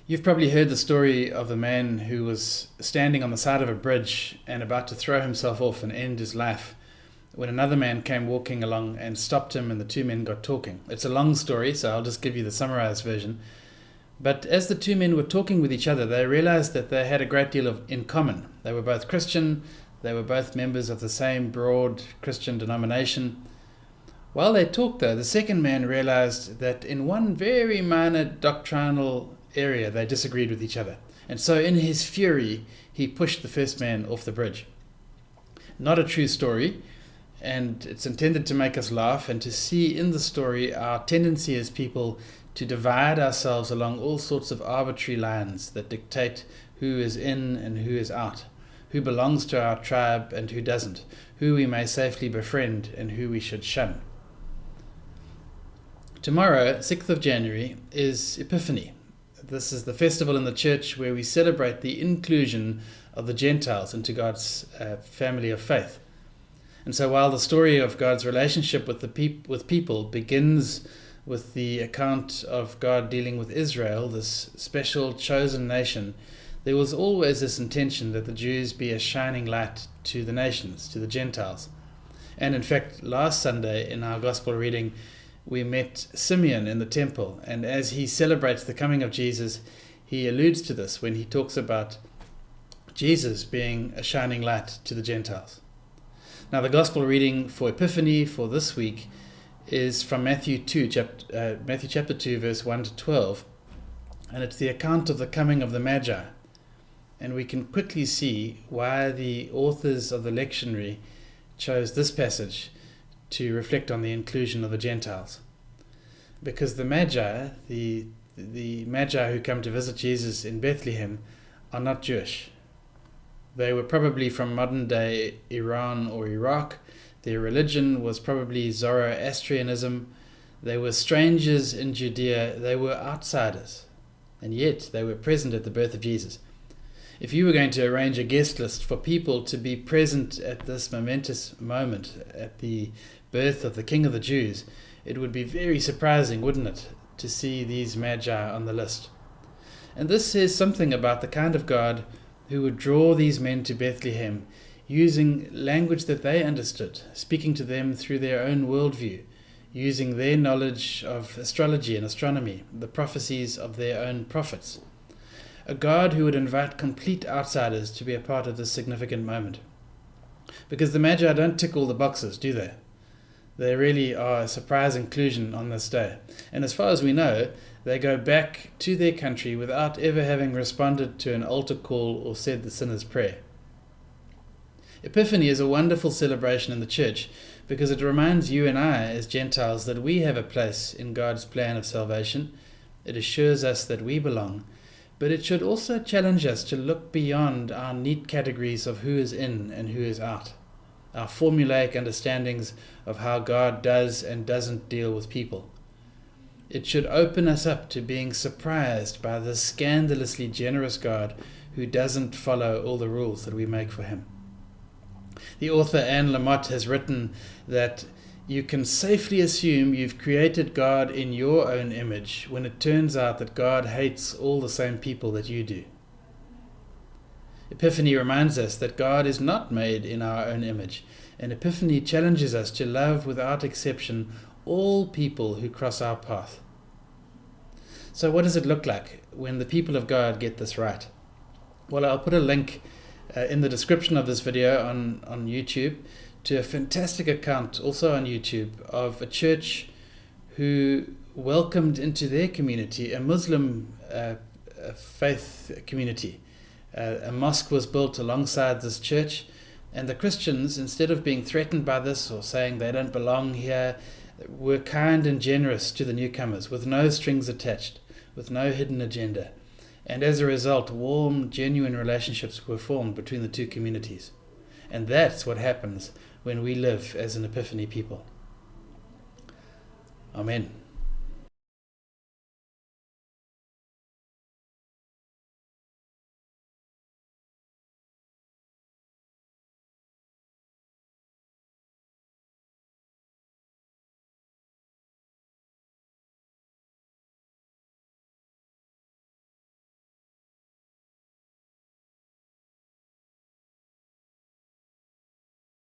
You've probably heard the story of a man who was standing on the side of a bridge and about to throw himself off and end his life when another man came walking along and stopped him, and the two men got talking. It's a long story, so I'll just give you the summarized version. But as the two men were talking with each other, they realized that they had a great deal in common. They were both Christian, they were both members of the same broad Christian denomination. While they talked, though, the second man realized that in one very minor doctrinal area they disagreed with each other. And so in his fury, he pushed the first man off the bridge. Not a true story, and it's intended to make us laugh and to see in the story our tendency as people to divide ourselves along all sorts of arbitrary lines that dictate who is in and who is out, who belongs to our tribe and who doesn't, who we may safely befriend and who we should shun. Tomorrow, 6th of January, is Epiphany. This is the festival in the church where we celebrate the inclusion of the Gentiles into God's family of faith. And so while the story of God's relationship with people begins with the account of God dealing with Israel, this special chosen nation, there was always this intention that the Jews be a shining light to the nations, to the Gentiles. And in fact, last Sunday in our gospel reading, we met Simeon in the temple, and as he celebrates the coming of Jesus, he alludes to this when he talks about Jesus being a shining light to the Gentiles. Now, the gospel reading for Epiphany for this week is from Matthew chapter 2, verse 1 to 12, and it's the account of the coming of the Magi. And we can quickly see why the authors of the Lectionary chose this passage to reflect on the inclusion of the Gentiles. Because the Magi, the Magi who come to visit Jesus in Bethlehem, are not Jewish. They were probably from modern-day Iran or Iraq. Their religion was probably Zoroastrianism. They were strangers in Judea. They were outsiders. And yet they were present at the birth of Jesus. If you were going to arrange a guest list for people to be present at this momentous moment, at the birth of the King of the Jews, it would be very surprising, wouldn't it, to see these Magi on the list. And this says something about the kind of God who would draw these men to Bethlehem, using language that they understood, speaking to them through their own worldview, using their knowledge of astrology and astronomy, the prophecies of their own prophets. A God who would invite complete outsiders to be a part of this significant moment. Because the Magi don't tick all the boxes, do they? They really are a surprise inclusion on this day. And as far as we know, they go back to their country without ever having responded to an altar call or said the sinner's prayer. Epiphany is a wonderful celebration in the church because it reminds you and I as Gentiles that we have a place in God's plan of salvation. It assures us that we belong. But it should also challenge us to look beyond our neat categories of who is in and who is out, our formulaic understandings of how God does and doesn't deal with people. It should open us up to being surprised by this scandalously generous God who doesn't follow all the rules that we make for him. The author Anne Lamott has written that you can safely assume you've created God in your own image when it turns out that God hates all the same people that you do. Epiphany reminds us that God is not made in our own image, and Epiphany challenges us to love without exception all people who cross our path. So what does it look like when the people of God get this right? Well, I'll put a link in the description of this video on YouTube to a fantastic account, also on YouTube, of a church who welcomed into their community a Muslim faith community. A mosque was built alongside this church, and the Christians, instead of being threatened by this or saying they don't belong here, were kind and generous to the newcomers, with no strings attached, with no hidden agenda. And as a result, warm, genuine relationships were formed between the two communities. And that's what happens when we live as an Epiphany people. Amen.